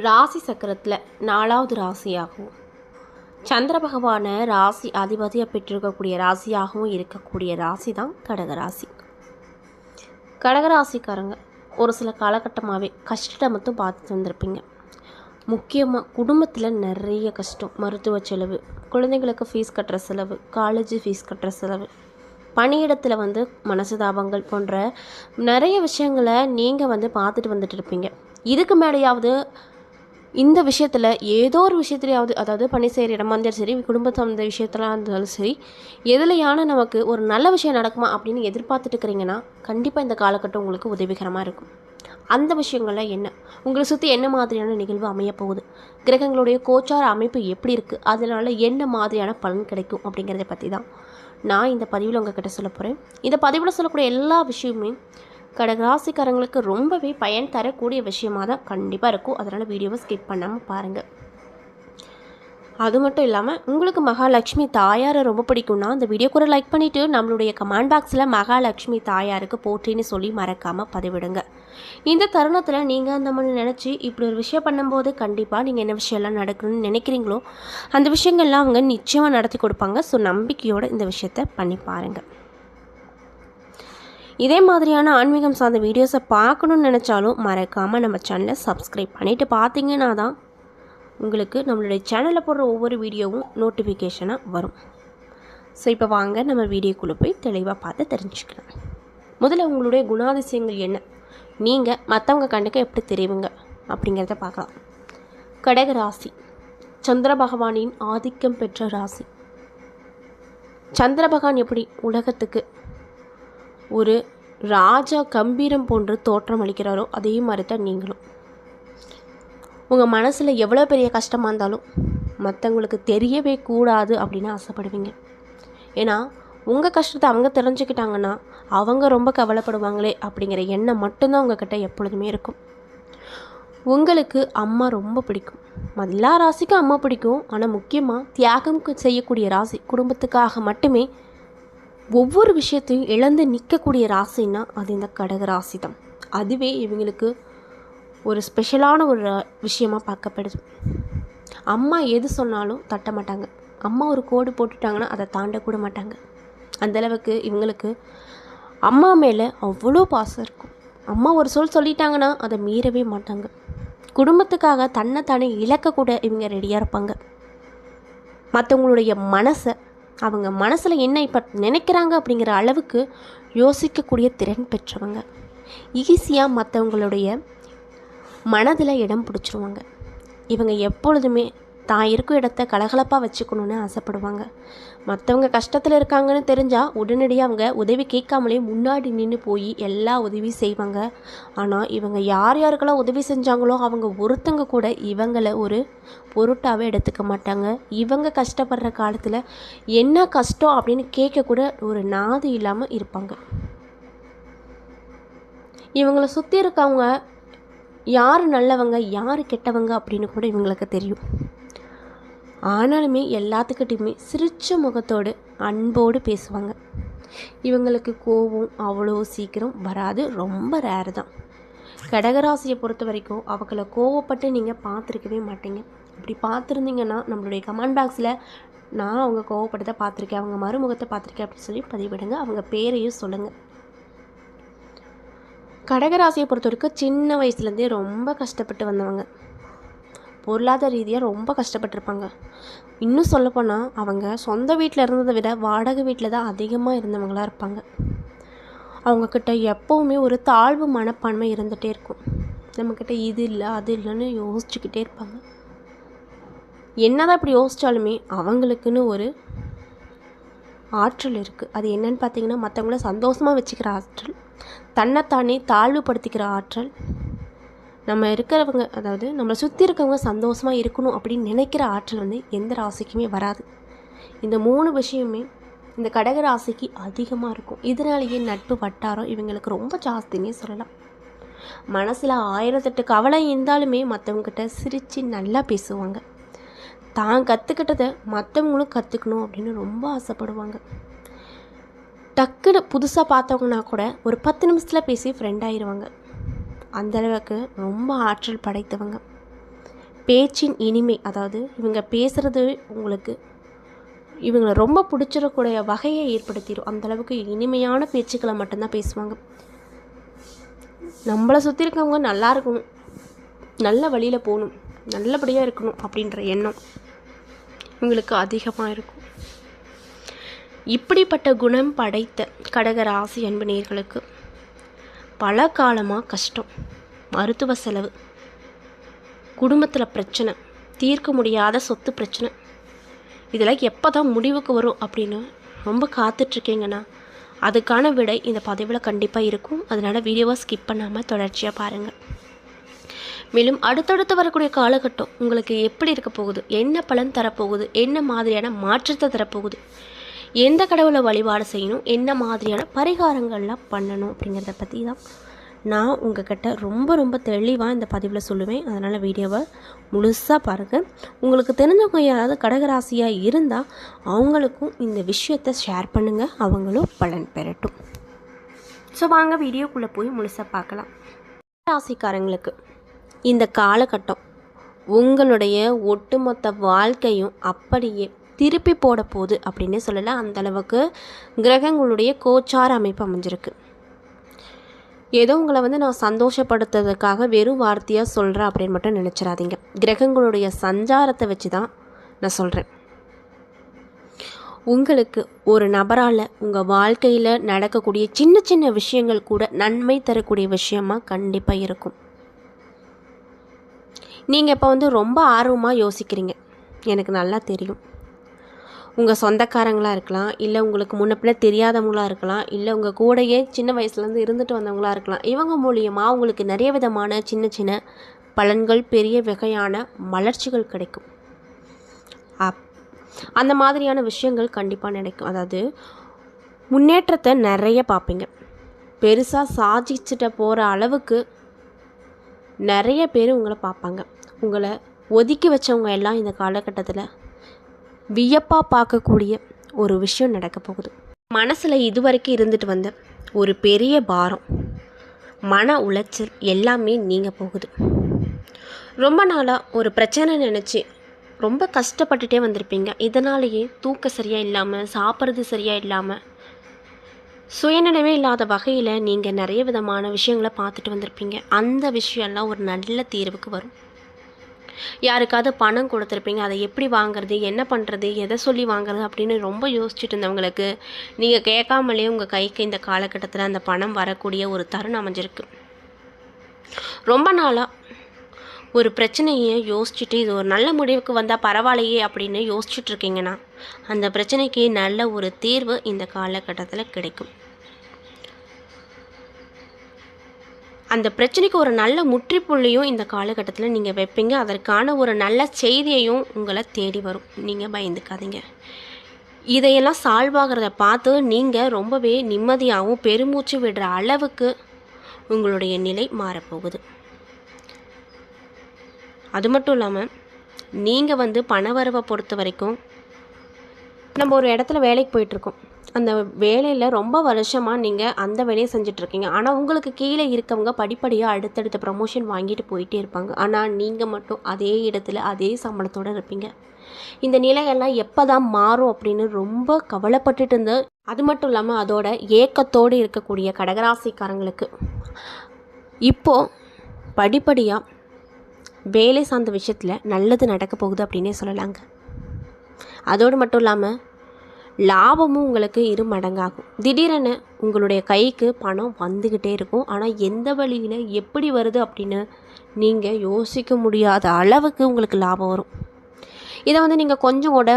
ராசி சக்கரத்தில் 4வது ராசியாகவும் சந்திர பகவானை ராசி அதிபதியாக பெற்றிருக்கக்கூடிய ராசியாகவும் இருக்கக்கூடிய ராசி தான் கடகராசி. கடகராசிக்காரங்க ஒரு சில காலகட்டமாகவே கஷ்டத்தை மட்டும் பார்த்துட்டு வந்திருப்பீங்க. முக்கியமாக குடும்பத்தில் நிறைய கஷ்டம், மருத்துவ செலவு, குழந்தைங்களுக்கு ஃபீஸ் கட்டுற செலவு, காலேஜ் ஃபீஸ் கட்டுற செலவு, பணியிடத்தில் மனசுதாபங்கள் போன்ற நிறைய விஷயங்களை நீங்கள் பார்த்துட்டு வந்துட்டு இருப்பீங்க. இதுக்கு மேலேயாவது இந்த விஷயத்தில் ஏதோ ஒரு விஷயத்துலையாவது, அதாவது பணி செய்கிற இடமா இருந்தாலும் சரி, குடும்ப சார்ந்த விஷயத்தெல்லாம் இருந்தாலும் சரி, எதுலையான நமக்கு ஒரு நல்ல விஷயம் நடக்குமா அப்படின்னு எதிர்பார்த்துட்டு இருக்கிறீங்கன்னா கண்டிப்பாக இந்த காலகட்டம் உங்களுக்கு உதவிகரமாக இருக்கும். அந்த விஷயங்கள்லாம் என்ன, உங்களை சுற்றி என்ன மாதிரியான நிகழ்வு அமையப்போகுது, கிரகங்களுடைய கோச்சார அமைப்பு எப்படி இருக்குது, அதனால் என்ன மாதிரியான பலன் கிடைக்கும் அப்படிங்கிறத பற்றி தான் நான் இந்த பதிவில் உங்ககிட்ட சொல்ல போகிறேன். இந்த பதிவில் சொல்லக்கூடிய எல்லா விஷயமுமே கடகராசிக்காரங்களுக்கு ரொம்பவே பயன் தரக்கூடிய விஷயமாக தான் கண்டிப்பாக இருக்கும். அதனால் வீடியோவை ஸ்கிப் பண்ணாமல் பாருங்கள். அது மட்டும் இல்லாமல் உங்களுக்கு மகாலட்சுமி தாயாரை ரொம்ப பிடிக்கும்னா அந்த வீடியோ கூட லைக் பண்ணிவிட்டு நம்மளுடைய கமெண்ட் பாக்ஸில் மகாலட்சுமி தாயாருக்கு போற்றின்னு சொல்லி மறக்காமல் பதிவிடுங்க. இந்த தருணத்தில் நீங்கள் அந்த மாதிரி நினச்சி இப்படி ஒரு விஷயம் பண்ணும்போது கண்டிப்பாக நீங்கள் என்ன விஷயம்லாம் நடக்கணும்னு நினைக்கிறீங்களோ அந்த விஷயங்கள்லாம் அவங்க நிச்சயமாக நடத்தி கொடுப்பாங்க. ஸோ நம்பிக்கையோடு இந்த விஷயத்தை பண்ணி பாருங்கள். இதே மாதிரியான ஆன்மீகம் சார்ந்த வீடியோஸை பார்க்கணுன்னு நினச்சாலும் மறக்காமல் நம்ம சேனலை சப்ஸ்கிரைப் பண்ணிவிட்டு பார்த்தீங்கன்னா தான் உங்களுக்கு நம்மளுடைய சேனலில் போடுற ஒவ்வொரு வீடியோவும் நோட்டிஃபிகேஷனாக வரும். ஸோ இப்போ வாங்க நம்ம வீடியோக்குள்ளே போய் தெளிவாக பார்த்து தெரிஞ்சுக்கலாம். முதல்ல உங்களுடைய குணாதிசயங்கள் என்ன, நீங்கள் மற்றவங்க கண்ணுக்கு எப்படி தெரியுங்க அப்படிங்கிறத பார்க்கலாம். கடக ராசி சந்திர பகவானின் ஆதிக்கம் பெற்ற ராசி. சந்திர பகவான் எப்படி உலகத்துக்கு ஒரு ராஜா கம்பீரம் போன்று தோற்றம் அளிக்கிறாரோ அதே மாதிரி தான் நீங்களும். உங்கள் மனசில் எவ்வளோ பெரிய கஷ்டமாக இருந்தாலும் மற்றவங்களுக்கு தெரியவே கூடாது அப்படின்னு ஆசைப்படுவீங்க. ஏன்னா உங்கள் கஷ்டத்தை அவங்க தெரிஞ்சுக்கிட்டாங்கன்னா அவங்க ரொம்ப கவலைப்படுவாங்களே அப்படிங்கிற எண்ணம் மட்டும்தான் உங்ககிட்ட எப்பொழுதுமே இருக்கும். உங்களுக்கு அம்மா ரொம்ப பிடிக்கும். எல்லா ராசிக்கும் அம்மா பிடிக்கும். ஆனால் முக்கியமாக தியாகம் செய்யக்கூடிய ராசி, குடும்பத்துக்காக மட்டுமே ஒவ்வொரு விஷயத்தையும் இழந்து நிற்கக்கூடிய ராசின்னா அது இந்த கடக ராசி தான். அதுவே இவங்களுக்கு ஒரு ஸ்பெஷலான ஒரு விஷயமாக பார்க்கப்படுது. அம்மா எது சொன்னாலும் தட்ட மாட்டாங்க. அம்மா ஒரு கோடு போட்டுட்டாங்கன்னா அதை தாண்டக்கூட மாட்டாங்க. அந்தளவுக்கு இவங்களுக்கு அம்மா மேலே அவ்வளோ பாசம் இருக்கும். அம்மா ஒரு சொல் சொல்லிட்டாங்கன்னா அதை மீறவே மாட்டாங்க. குடும்பத்துக்காக தன்னைத்தானே இழக்கக்கூட இவங்க ரெடியாக இருப்பாங்க. மற்றவங்களுடைய மனசை, அவங்க மனசில் என்ன இப்போ நினைக்கிறாங்க அப்படிங்கிற அளவுக்கு யோசிக்கக்கூடிய திறன் பெற்றவங்க. ஈஸியாக மற்றவங்களுடைய மனதில் இடம் பிடிச்சிருவாங்க. இவங்க எப்பொழுதுமே தான் இருக்கும் இடத்த கலகலப்பாக வச்சுக்கணுன்னு ஆசைப்படுவாங்க. மற்றவங்க கஷ்டத்தில் இருக்காங்கன்னு தெரிஞ்சால் உடனடியாக அவங்க உதவி கேட்காமலே முன்னாடி நின்று போய் எல்லா உதவியும் செய்வாங்க. ஆனால் இவங்க யார் யாருக்கெல்லாம் உதவி செஞ்சாங்களோ அவங்க ஒருத்தங்க கூட இவங்களை ஒரு பொருட்டாகவே எடுத்துக்க மாட்டாங்க. இவங்க கஷ்டப்படுற காலத்தில் என்ன கஷ்டம் அப்படின்னு கேட்கக்கூட ஒரு நாதி இல்லாமல் இருப்பாங்க. இவங்களை சுற்றி இருக்கவங்க யார் நல்லவங்க யார் கெட்டவங்க அப்படின்னு கூட இவங்களுக்கு தெரியும். ஆனாலுமே எல்லாத்துக்கிட்டையுமே சிரிச்ச முகத்தோடு அன்போடு பேசுவாங்க. இவங்களுக்கு கோபம் அவ்வளோ சீக்கிரம் வராது, ரொம்ப ரேர் தான். கடகராசியை பொறுத்த வரைக்கும் அவங்கள கோவப்பட்டு நீங்கள் பார்த்துருக்கவே மாட்டீங்க. அப்படி பார்த்துருந்தீங்கன்னா நம்மளுடைய கமெண்ட் பாக்ஸில் நான் அவங்க கோவப்பட்டதை பார்த்துருக்கேன், அவங்க மறுமுகத்தை பார்த்துருக்கேன் அப்படின்னு சொல்லி பதிவிடுங்க. அவங்க பேரையும் சொல்லுங்கள். கடகராசியை பொறுத்த வரைக்கும் சின்ன வயசுலேருந்தே ரொம்ப கஷ்டப்பட்டு வந்தவங்க. பொருளாதார ரீதியாக ரொம்ப கஷ்டப்பட்டிருப்பாங்க. இன்னும் சொல்லப்போனால் அவங்க சொந்த வீட்டில் இருந்ததை விட வாடகை வீட்டில் தான் அதிகமாக இருந்தவங்களாக இருப்பாங்க. அவங்கக்கிட்ட எப்போவுமே ஒரு தாழ்வு மனப்பான்மை இருந்துகிட்டே இருக்கும். நம்மக்கிட்ட இது இல்லை அது இல்லைன்னு யோசிச்சுக்கிட்டே இருப்பாங்க. என்னதான் இப்படி யோசித்தாலுமே அவங்களுக்குன்னு ஒரு ஆற்றல் இருக்குது. அது என்னன்னு பார்த்தீங்கன்னா மற்றவங்கள சந்தோஷமாக வச்சுக்கிற ஆற்றல், தன்னைத்தானே தாழ்வுபடுத்திக்கிற ஆற்றல், நம்ம இருக்கிறவங்க அதாவது நம்மளை சுற்றி இருக்கவங்க சந்தோஷமாக இருக்கணும் அப்படின்னு நினைக்கிற ஆற்றல் எந்த ராசிக்குமே வராது. இந்த 3 விஷயமே இந்த கடக ராசிக்கு அதிகமாக இருக்கும். இதனாலேயே நட்பு வட்டாரம் இவங்களுக்கு ரொம்ப ஜாஸ்தினே சொல்லலாம். மனசில் 1008 கவலை இருந்தாலுமே மற்றவங்ககிட்ட சிரித்து நல்லா பேசுவாங்க. தான் கற்றுக்கிட்டதை மற்றவங்களும் கற்றுக்கணும் அப்படின்னு ரொம்ப ஆசைப்படுவாங்க. டக்குன்னு புதுசாக பார்த்தவங்கன்னா கூட ஒரு 10 நிமிஷத்தில் பேசி ஃப்ரெண்ட் ஆயிடுவாங்க. அந்தளவுக்கு ரொம்ப ஆற்றல் படைத்தவங்க. பேச்சின் இனிமை, அதாவது இவங்க பேசுகிறது உங்களுக்கு இவங்களை ரொம்ப பிடிச்சிடக்கூடிய வகையை ஏற்படுத்திடும். அந்தளவுக்கு இனிமையான பேச்சுக்களை மட்டும்தான் பேசுவாங்க. நம்மளை சுற்றி இருக்கவங்க நல்லா இருக்கணும், நல்ல வழியில் போகணும், நல்லபடியாக இருக்கணும் அப்படின்ற எண்ணம் இவங்களுக்கு அதிகமாக இருக்கும். இப்படிப்பட்ட குணம் படைத்த கடகராசி அன்பு நேயர்களுக்கு பல காலமாக கஷ்டம், மருத்துவ செலவு, குடும்பத்தில் பிரச்சனை, தீர்க்க முடியாத சொத்து பிரச்சனை, இதெல்லாம் எப்போ தான் முடிவுக்கு வரும் அப்படின்னு ரொம்ப காத்துட்ருக்கீங்கன்னா அதுக்கான விடை இந்த பதிவில் கண்டிப்பாக இருக்கும். அதனால் வீடியோவை ஸ்கிப் பண்ணாமல் தொடர்ச்சியாக பாருங்கள். மேலும் அடுத்தடுத்து வரக்கூடிய காலகட்டம் உங்களுக்கு எப்படி இருக்க போகுது, என்ன பலன் தரப்போகுது, என்ன மாதிரியான மாற்றத்தை தரப்போகுது, எந்த கடவுளை வழிபாடு செய்யணும், என்ன மாதிரியான பரிகாரங்கள்லாம் பண்ணணும் அப்படிங்கிறத பற்றி தான் நான் உங்கள்கிட்ட ரொம்ப தெளிவாக இந்த பதிவில் சொல்லுவேன். அதனால் வீடியோவை முழுசாக பாருங்கள். உங்களுக்கு தெரிஞ்சவங்க யாராவது கடகராசியாக இருந்தால் அவங்களுக்கும் இந்த விஷயத்தை ஷேர் பண்ணுங்கள், அவங்களும் பலன் பெறட்டும். ஸோ வாங்க வீடியோக்குள்ளே போய் முழுசாக பார்க்கலாம். ராசிக்காரங்களுக்கு இந்த காலகட்டம் உங்களுடைய ஒட்டுமொத்த வாழ்க்கையும் அப்படியே திருப்பி போட போகுது அப்படின்னே சொல்லலாம். அந்தளவுக்கு கிரகங்களுடைய கோச்சார அமைப்பு அமைஞ்சிருக்கு. ஏதோ உங்களை நான் சந்தோஷப்படுத்துறதுக்காக வெறும் வார்த்தையாக சொல்கிறேன் அப்படின்னு மட்டும் நினச்சிடாதீங்க. கிரகங்களுடைய சஞ்சாரத்தை வச்சு தான் நான் சொல்கிறேன். உங்களுக்கு ஒரு நபரால் உங்கள் வாழ்க்கையில் நடக்கக்கூடிய சின்ன விஷயங்கள் கூட நன்மை தரக்கூடிய விஷயமாக கண்டிப்பாக இருக்கும். நீங்கள் இப்போ ரொம்ப ஆர்வமாக யோசிக்கிறீங்க, எனக்கு நல்லா தெரியும். உங்கள் சொந்தக்காரங்களாக இருக்கலாம், இல்லை உங்களுக்கு முன்ன பின்ன தெரியாதவங்களாக இருக்கலாம், இல்லை உங்கள் கூடையே சின்ன வயசுலேருந்து இருந்துட்டு வந்தவங்களாக இருக்கலாம். இவங்க மூலியமாக உங்களுக்கு நிறைய விதமான சின்ன பலன்கள், பெரிய வகையான வளர்ச்சிகள் கிடைக்கும். அந்த மாதிரியான விஷயங்கள் கண்டிப்பாக நடக்கும். அதாவது முன்னேற்றத்தை நிறைய பார்ப்பீங்க. பெருசாக சாதிச்சுட்டு போகிற அளவுக்கு நிறைய பேர் உங்களை பார்ப்பாங்க. உங்களை ஒதுக்கி வச்சவங்க எல்லாம் இந்த காலகட்டத்தில் வியப்பாக பார்க்கக்கூடிய ஒரு விஷயம் நடக்க போகுது. மனசில் இதுவரைக்கும் இருந்துட்டு வந்த ஒரு பெரிய பாரம், மன உளைச்சல் எல்லாமே நீங்க போகுது. ரொம்ப நாளாக ஒரு பிரச்சனை நினச்சி ரொம்ப கஷ்டப்பட்டுட்டே வந்திருப்பீங்க. இதனாலேயே தூக்கம் சரியாக இல்லாமல், சாப்பிட்றது சரியாக இல்லாமல், சுயநினைவே இல்லாத வகையில் நீங்கள் நிறைய விதமான விஷயங்களை பார்த்துட்டு வந்திருப்பீங்க. அந்த விஷயம்லாம் ஒரு நல்ல தீர்வுக்கு வரும். யாருக்காவது பணம் கொடுத்துருப்பீங்க, அதை எப்படி வாங்குறது, என்ன பண்ணுறது, எதை சொல்லி வாங்குறது அப்படின்னு ரொம்ப யோசிச்சுட்டு இருந்தவங்களுக்கு நீங்கள் கேட்காமலே உங்கள் கைக்கு இந்த காலகட்டத்தில் அந்த பணம் வரக்கூடிய ஒரு தருணம் அமைஞ்சிருக்கு. ரொம்ப நாளாக ஒரு பிரச்சனையை யோசிச்சுட்டு இது ஒரு நல்ல முடிவுக்கு வந்தால் பரவாயில்லையே அப்படின்னு யோசிச்சுட்டு இருக்கீங்கன்னா அந்த பிரச்சனைக்கு நல்ல ஒரு தீர்வு இந்த காலகட்டத்தில் கிடைக்கும். அந்த பிரச்சனைக்கு ஒரு நல்ல முற்றுப்புள்ளியும் இந்த காலகட்டத்தில் நீங்கள் வைப்பீங்க. அதற்கான ஒரு நல்ல செய்தியையும் உங்களை தேடி வரும். நீங்கள் பயந்துக்காதீங்க. இதையெல்லாம் சால்வ் ஆகிறத பார்த்து நீங்கள் ரொம்பவே நிம்மதியாகவும் பெருமூச்சு விடுற அளவுக்கு உங்களுடைய நிலை மாறப்போகுது. அது மட்டும் இல்லாமல் நீங்கள் பணவரவை பொறுத்த வரைக்கும் நம்ம ஒரு இடத்துல வேலைக்கு போயிட்டுருக்கோம். அந்த வேலையில் ரொம்ப வருஷமாக நீங்கள் அந்த வேலையை செஞ்சிட்ருக்கீங்க. ஆனால் உங்களுக்கு கீழே இருக்கவங்க படிப்படியாக அடுத்தடுத்த ப்ரமோஷன் வாங்கிட்டு போயிட்டே இருப்பாங்க. ஆனால் நீங்கள் மட்டும் அதே இடத்துல அதே சம்பளத்தோடு இருப்பீங்க. இந்த நிலையெல்லாம் எப்போ தான் மாறும் அப்படின்னு ரொம்ப கவலைப்பட்டுட்டு இருந்த, அது மட்டும் இல்லாமல் அதோட ஏக்கத்தோடு இருக்கக்கூடிய கடகராசிக்காரங்களுக்கு இப்போது படிப்படியாக வேலை சார்ந்த விஷயத்தில் நல்லது நடக்க போகுது அப்படின்னே சொல்லலாங்க. அதோடு மட்டும் இல்லாமல் லாபமும் உங்களுக்கு 2 மடங்காகும். திடீரென உங்களுடைய கைக்கு பணம் வந்துக்கிட்டே இருக்கும். ஆனால் எந்த வழியில் எப்படி வருது அப்படின்னு நீங்கள் யோசிக்க முடியாத அளவுக்கு உங்களுக்கு லாபம் வரும். இதை நீங்கள் கொஞ்சம் கூட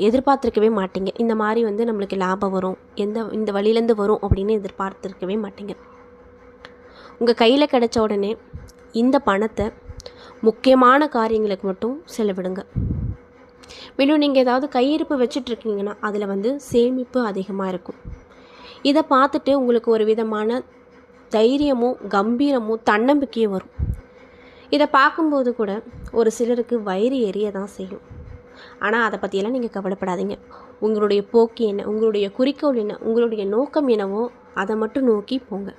எதிர்பார்த்துருக்கவே மாட்டீங்க. இந்த மாதிரி நம்மளுக்கு லாபம் வரும், இந்த வழியிலேருந்து வரும் அப்படின்னு எதிர்பார்த்துருக்கவே மாட்டீங்க. உங்கள் கையில் கிடைச்ச உடனே இந்த பணத்தை முக்கியமான காரியங்களுக்கு மட்டும் செலவிடுங்க. மேலும் நீங்கள் ஏதாவது கையிருப்பு வச்சிட்ருக்கீங்கன்னா அதில் சேமிப்பு அதிகமாக இருக்கும். இதை பார்த்துட்டு உங்களுக்கு ஒரு விதமான தைரியமும் கம்பீரமும் தன்னம்பிக்கையும் வரும். இதை பார்க்கும்போது கூட ஒரு சிலருக்கு வயிறு எரிய தான் செய்யும். ஆனால் அதை பற்றியெல்லாம் நீங்கள் கவலைப்படாதீங்க. உங்களுடைய போக்கு என்ன, உங்களுடைய குறிக்கோள் என்ன, உங்களுடைய நோக்கம் என்னவோ அதை மட்டும் நோக்கி போங்க.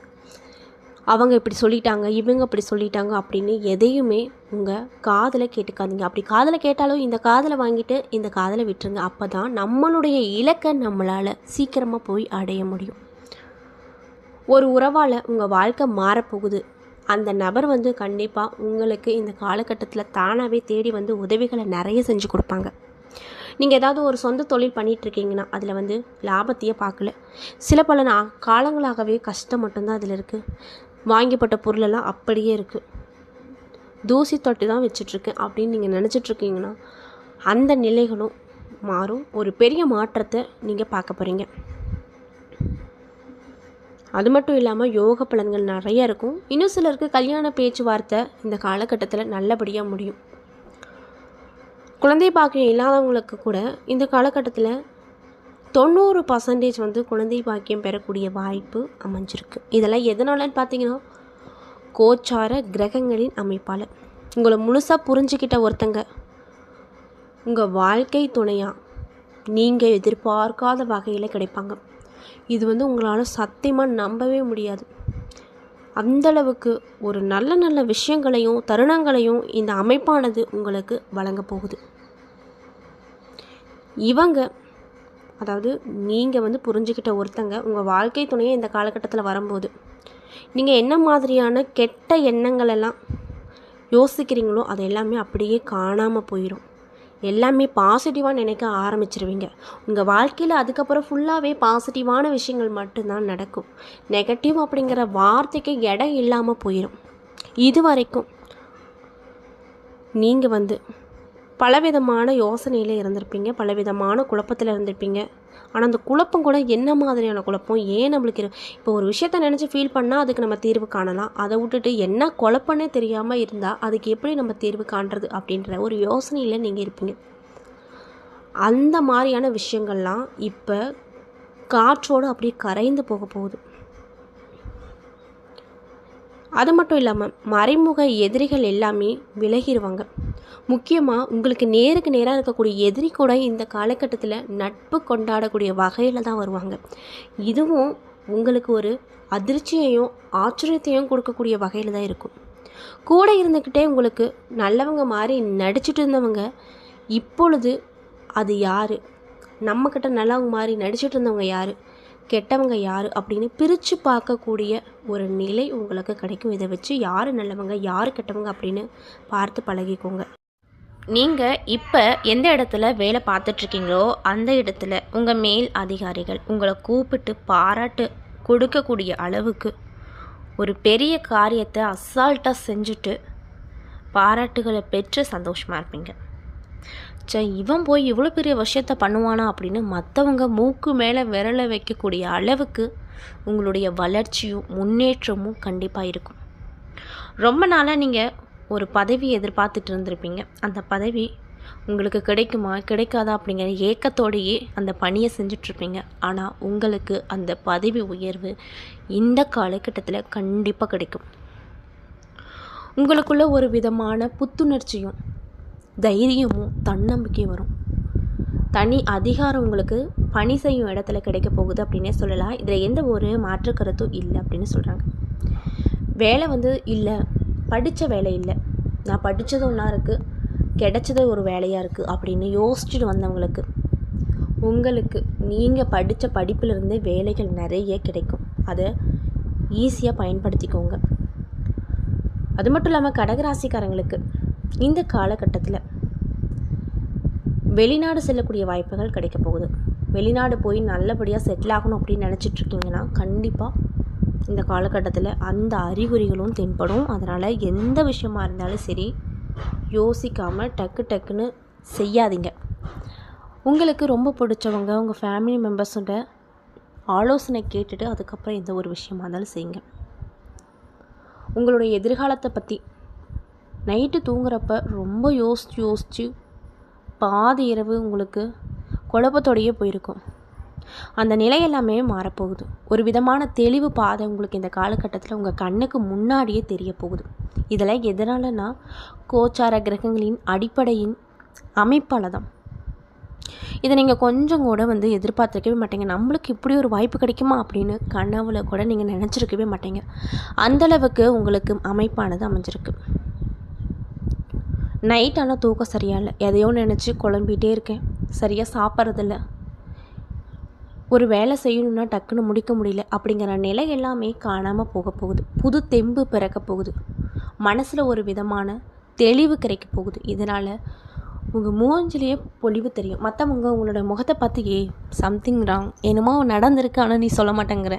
அவங்க இப்படி சொல்லிட்டாங்க, இவங்க இப்படி சொல்லிட்டாங்க அப்படின்னு எதையுமே உங்கள் காதில் கேட்டுக்காதீங்க. அப்படி காதில் கேட்டாலும் இந்த காதில் வாங்கிட்டு இந்த காதில் விட்டுருங்க. அப்போ தான் நம்மளுடைய இலக்கை நம்மளால் சீக்கிரமாக போய் அடைய முடியும். ஒரு உறவால் உங்கள் வாழ்க்கை மாறப்போகுது. அந்த நபர் கண்டிப்பாக உங்களுக்கு இந்த காலகட்டத்தில் தானாகவே தேடி உதவிகளை நிறைய செஞ்சு கொடுப்பாங்க. நீங்கள் ஏதாவது ஒரு சொந்த தொழில் பண்ணிகிட்ருக்கீங்கன்னா அதில் லாபத்தையே பார்க்கல. சில பல காலங்களாகவே கஷ்டம் மட்டும்தான் அதில் இருக்குது. வாங்கிப்பட்ட பொருளெல்லாம் அப்படியே இருக்குது, தூசி தொட்டி தான் வச்சிட்ருக்கேன் அப்படின்னு நீங்கள் நினச்சிட்ருக்கீங்கன்னா அந்த நிலைகளும் மாறும். ஒரு பெரிய மாற்றத்தை நீங்கள் பார்க்க போகிறீங்க. அது மட்டும் இல்லாமல் யோக பலன்கள் நிறைய இருக்கும். இன்னும் சிலருக்கு கல்யாண பேச்சுவார்த்தை இந்த காலகட்டத்தில் நல்லபடியாக முடியும். குழந்தை பாக்கியம் இல்லாதவங்களுக்கு கூட இந்த காலகட்டத்தில் 90% குழந்தை பாக்கியம் பெறக்கூடிய வாய்ப்பு அமைஞ்சிருக்கு. இதெல்லாம் எதனாலன்னு பார்த்தீங்கன்னா கோச்சார கிரகங்களின் அமைப்பால். உங்களை முழுசாக புரிஞ்சுக்கிட்ட ஒருத்தங்க உங்கள் வாழ்க்கை துணையாக நீங்கள் எதிர்பார்க்காத வகையில் கிடைப்பாங்க. இது உங்களால் சத்தியமாக நம்பவே முடியாது. அந்தளவுக்கு ஒரு நல்ல நல்ல விஷயங்களையும் தருணங்களையும் இந்த அமைப்பானது உங்களுக்கு வழங்க போகுது. இவங்க அதாவது நீங்கள் புரிஞ்சுக்கிட்ட ஒருத்தங்க உங்கள் வாழ்க்கை துணையை இந்த காலகட்டத்தில் வரும்போது நீங்கள் என்ன மாதிரியான கெட்ட எண்ணங்கள் எல்லாம் யோசிக்கிறீங்களோ அது எல்லாமே அப்படியே காணாமல் போயிடும். எல்லாமே பாசிட்டிவாக நினைக்க ஆரம்பிச்சிருவீங்க. உங்கள் வாழ்க்கையில் அதுக்கப்புறம் ஃபுல்லாகவே பாசிட்டிவான விஷயங்கள் மட்டும்தான் நடக்கும். நெகட்டிவ் அப்படிங்கிற வார்த்தைக்கு இடம் இல்லாமல் போயிடும். இது வரைக்கும் நீங்கள் பலவிதமான யோசனையில் இருந்திருப்பீங்க, பலவிதமான குழப்பத்தில் இருந்திருப்பீங்க. ஆனால் அந்த குழப்பம் கூட என்ன மாதிரியான குழப்பம், ஏன் நம்மளுக்கு இப்போ ஒரு விஷயத்த நினச்சி ஃபீல் பண்ணால் அதுக்கு நம்ம தீர்வு காணலாம். அதை விட்டுட்டு என்ன குழப்பம்னே தெரியாமல் இருந்தால் அதுக்கு எப்படி நம்ம தீர்வு காண்றது அப்படின்ற ஒரு யோசனையில் நீங்கள் இருப்பீங்க. அந்த மாதிரியான விஷயங்கள்லாம் இப்போ காற்றோடு அப்படியே கரைந்து போக போகுது. அது மட்டும் இல்லாமல் மறைமுக எதிரிகள் எல்லாமே விலகிடுவாங்க. முக்கியமாக உங்களுக்கு நேருக்கு நேராக இருக்கக்கூடிய எதிரி கூட இந்த காலகட்டத்தில் நட்பு கொண்டாடக்கூடிய வகையில் தான் வருவாங்க. இதுவும் உங்களுக்கு ஒரு அதிர்ச்சியையும் ஆச்சரியத்தையும் கொடுக்கக்கூடிய வகையில் தான் இருக்கும். கூட இருந்துக்கிட்டே உங்களுக்கு நல்லவங்க மாதிரி நடிச்சிட்டு இருந்தவங்க இப்பொழுது அது யார், நம்மக்கிட்ட நல்லவங்க மாதிரி நடிச்சிட்டு இருந்தவங்க யார், கெட்டவங்க யார் அப்படின்னு பிரித்து பார்க்கக்கூடிய ஒரு நிலை உங்களுக்கு கிடைக்கும். இதை வச்சு யார் நல்லவங்க யார் கெட்டவங்க அப்படின்னு பார்த்து பழகிக்கோங்க. நீங்கள் இப்போ எந்த இடத்துல வேலை பார்த்துட்ருக்கீங்களோ அந்த இடத்துல உங்கள் மேல் அதிகாரிகள் உங்களை கூப்பிட்டு பாராட்டு கொடுக்கக்கூடிய அளவுக்கு ஒரு பெரிய காரியத்தை அசால்ட்டாக செஞ்சுட்டு பாராட்டுகளை பெற்று சந்தோஷமாக இருப்பீங்க. இவன் போய் இவ்வளோ பெரிய விஷயத்த பண்ணுவானா அப்படின்னு மற்றவங்க மூக்கு மேலே விரலை வைக்கக்கூடிய அளவுக்கு உங்களுடைய வளர்ச்சியும் முன்னேற்றமும் கண்டிப்பாக இருக்கும். ரொம்ப நாளாக நீங்கள் ஒரு பதவி எதிர்பார்த்துட்டு இருந்திருப்பீங்க. அந்த பதவி உங்களுக்கு கிடைக்குமா கிடைக்காதா அப்படிங்கிற ஏக்கத்தோடையே அந்த பணியை செஞ்சிட்ருப்பீங்க. ஆனால் உங்களுக்கு அந்த பதவி உயர்வு இந்த காலகட்டத்தில் கண்டிப்பாக கிடைக்கும். உங்களுக்குள்ள ஒரு விதமான புத்துணர்ச்சியும் தைரியமும் தன்னம்பிக்கையும் வரும். தனி அதிகாரம் உங்களுக்கு பணி செய்யும் இடத்துல கிடைக்க போகுது அப்படின்னே சொல்லலாம். இதில் எந்த ஒரு மாற்று கருத்தும் இல்லை அப்படின்னு சொல்கிறாங்க. வேலை இல்லை, படித்த வேலை இல்லை, நான் படித்தது ஒன்றா இருக்குது கிடைச்சது ஒரு வேலையாக இருக்குது அப்படின்னு யோசிச்சுட்டு வந்தவங்களுக்கு உங்களுக்கு நீங்கள் படித்த படிப்பிலிருந்தே வேலைகள் நிறைய கிடைக்கும். அதை ஈஸியாக பயன்படுத்திக்கோங்க. அது மட்டும் இல்லாமல் கடகராசிக்காரங்களுக்கு இந்த காலகட்டத்தில் வெளிநாடு செல்லக்கூடிய வாய்ப்புகள் கிடைக்க போகுது. வெளிநாடு போய் நல்லபடியாக செட்டில் ஆகணும் அப்படின்னு நினச்சிட்ருக்கீங்கன்னா கண்டிப்பாக இந்த காலகட்டத்தில் அந்த அறிகுறிகளும் தென்படும். அதனால் எந்த விஷயமா இருந்தாலும் சரி யோசிக்காமல் டக்குன்னு செய்யாதீங்க. உங்களுக்கு ரொம்ப பிடிச்சவங்க உங்கள் ஃபேமிலி மெம்பர்ஸோட ஆலோசனை கேட்டுட்டு அதுக்கப்புறம் எந்த ஒரு விஷயமா இருந்தாலும் செய்யுங்க. உங்களுடைய எதிர்காலத்தை பற்றி நைட்டு தூங்குறப்ப ரொம்ப யோசித்து பாதி இரவு உங்களுக்கு குழப்பத்தோடையே போயிருக்கும். அந்த நிலை எல்லாமே மாறப்போகுது. ஒரு விதமான தெளிவு பாதை உங்களுக்கு இந்த காலகட்டத்தில் உங்கள் கண்ணுக்கு முன்னாடியே தெரிய போகுது. இதெல்லாம் எதனாலனா கோச்சார கிரகங்களின் அடிப்படையின் அமைப்பால் தான். இதை நீங்கள் கொஞ்சம் கூட வந்து எதிர்பார்த்துருக்கவே மாட்டீங்க. நம்மளுக்கு இப்படி ஒரு வாய்ப்பு கிடைக்குமா அப்படின்னு கனவுல கூட நீங்கள் நினச்சிருக்கவே மாட்டீங்க. அந்தளவுக்கு உங்களுக்கு அமைப்பானது அமைஞ்சிருக்கு. நைட் ஆனால் தூக்கம் சரியாக இல்லை, எதையோ நினச்சி குழம்பிகிட்டே இருக்கேன், சரியாக சாப்பிட்றதில்ல, ஒரு வேலை செய்யணுன்னா டக்குன்னு முடிக்க முடியல அப்படிங்கிற நிலை எல்லாமே காணாமல் போக போகுது. புது தெம்பு பிறக்க போகுது. மனசில் ஒரு விதமான தெளிவு கிடைக்க போகுது. இதனால் உங்கள் மூஞ்சிலேயே பொலிவு தெரியும். மற்றவங்க உங்களோட முகத்தை பார்த்து சம்திங் ராங், என்னமோ நடந்திருக்கு ஆனால் நீ சொல்ல மாட்டேங்கிற,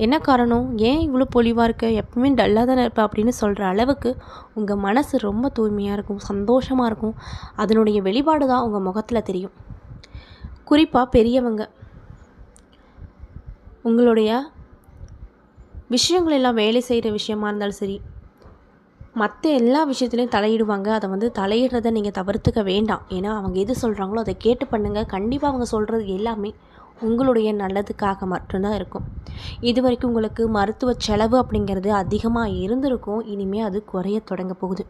என்ன காரணம், ஏன் இவ்வளோ பொலிவாக இருக்க, எப்பவுமே டல்லாக தானே இருப்ப அப்படின்னு சொல்கிற அளவுக்கு உங்கள் மனசு ரொம்ப தூய்மையாக இருக்கும், சந்தோஷமாக இருக்கும். அதனுடைய வெளிப்பாடு தான் உங்கள் முகத்தில் தெரியும். குறிப்பாக பெரியவங்க உங்களுடைய விஷயங்களெல்லாம் வேலை செய்கிற விஷயமா இருந்தாலும் சரி, மற்ற எல்லா விஷயத்துலையும் தலையிடுவாங்க. அதை வந்து தலையிடுறதை நீங்கள் தவிர்த்துக்க வேண்டாம். ஏன்னா அவங்க எது சொல்கிறாங்களோ அதை கேட்டு பண்ணுங்கள். கண்டிப்பாக அவங்க சொல்கிறது எல்லாமே உங்களுடைய நல்லதுக்காக மட்டும்தான் இருக்கும். இது வரைக்கும் உங்களுக்கு மருத்துவ செலவு அப்படிங்கிறது அதிகமாக இருந்திருக்கும். இனிமேல் அது குறைய தொடங்க போகுது.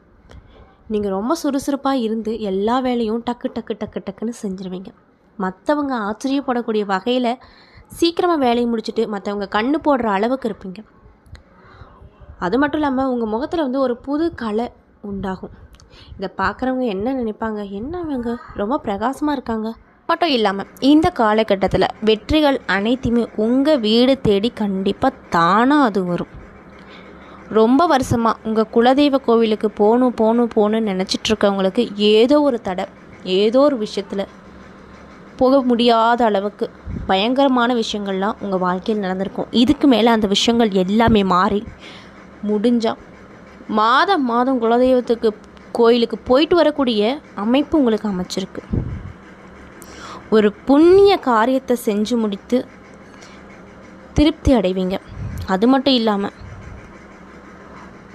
நீங்கள் ரொம்ப சுறுசுறுப்பாக இருந்து எல்லா வேலையும் டக்கு டக்கு டக்கு டக்குன்னு செஞ்சுருவீங்க. மற்றவங்க ஆச்சரியப்படக்கூடிய வகையில் சீக்கிரமாக வேலையை முடிச்சுட்டு மற்றவங்க கண்ணு போடுற அளவுக்கு இருப்பீங்க. அது மட்டும் இல்லாமல் உங்கள் முகத்தில் வந்து ஒரு புது கலை உண்டாகும். இதை பார்க்குறவங்க என்ன நினைப்பாங்க, என்ன அவங்க ரொம்ப பிரகாசமாக இருக்காங்க. மட்டும் இல்லாமல் இந்த காலகட்டத்தில் வெற்றிகள் அனைத்தையுமே உங்கள் வீடு தேடி கண்டிப்பாக தானாக அது வரும். ரொம்ப வருஷமாக உங்கள் குலதெய்வ கோவிலுக்கு போகணும்னு நினச்சிட்ருக்கவங்களுக்கு ஏதோ ஒரு தடை, ஏதோ ஒரு விஷயத்தில் போக முடியாத அளவுக்கு பயங்கரமான விஷயங்கள்லாம் உங்கள் வாழ்க்கையில் நடந்திருக்கும். இதுக்கு மேலே அந்த விஷயங்கள் எல்லாமே மாறி முடிஞ்சால் மாதம் குலதெய்வத்துக்கு கோயிலுக்கு போயிட்டு வரக்கூடிய அமைப்பு உங்களுக்கு அமைச்சிருக்கு. ஒரு புண்ணிய காரியத்தை செஞ்சு முடித்து திருப்தி அடைவீங்க. அது மட்டும் இல்லாமல்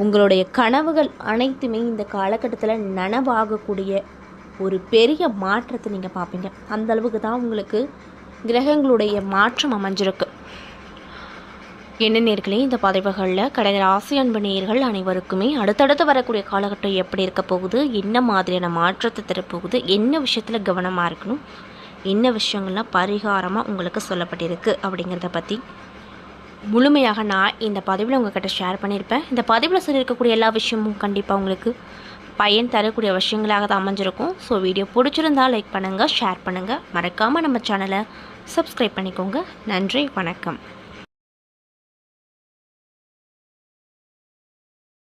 உங்களுடைய கனவுகள் அனைத்துமே இந்த காலகட்டத்தில் நனவாகக்கூடிய ஒரு பெரிய மாற்றத்தை நீங்கள் பார்ப்பீங்க. அந்தளவுக்கு தான் உங்களுக்கு கிரகங்களுடைய மாற்றம் அமைஞ்சிருக்கு. என்ன நேர்களே, இந்த பதிவுகளில் கடந்த ராசி அன்பு நேயர்கள் அனைவருக்குமே அடுத்தடுத்து வரக்கூடிய காலகட்டம் எப்படி இருக்க போகுது, என்ன மாதிரியான மாற்றத்தை தரப்போகுது, என்ன விஷயத்தில் கவனமாக இருக்கணும், என்ன விஷயங்கள்லாம் பரிகாரமாக உங்களுக்கு சொல்லப்பட்டிருக்கு அப்படிங்கிறத பற்றி முழுமையாக நான் இந்த பதிவில் உங்கள்கிட்ட ஷேர் பண்ணியிருப்பேன். இந்த பதிவில் சொல்லியிருக்கக்கூடிய எல்லா விஷயமும் கண்டிப்பாக உங்களுக்கு பயன் தரக்கூடிய விஷயங்களாக தான் அமைஞ்சிருக்கும். ஸோ வீடியோ பிடிச்சிருந்தால் லைக் பண்ணுங்கள், ஷேர் பண்ணுங்கள், மறக்காமல் நம்ம சேனலை சப்ஸ்கிரைப் பண்ணிக்கோங்க. நன்றி, வணக்கம்.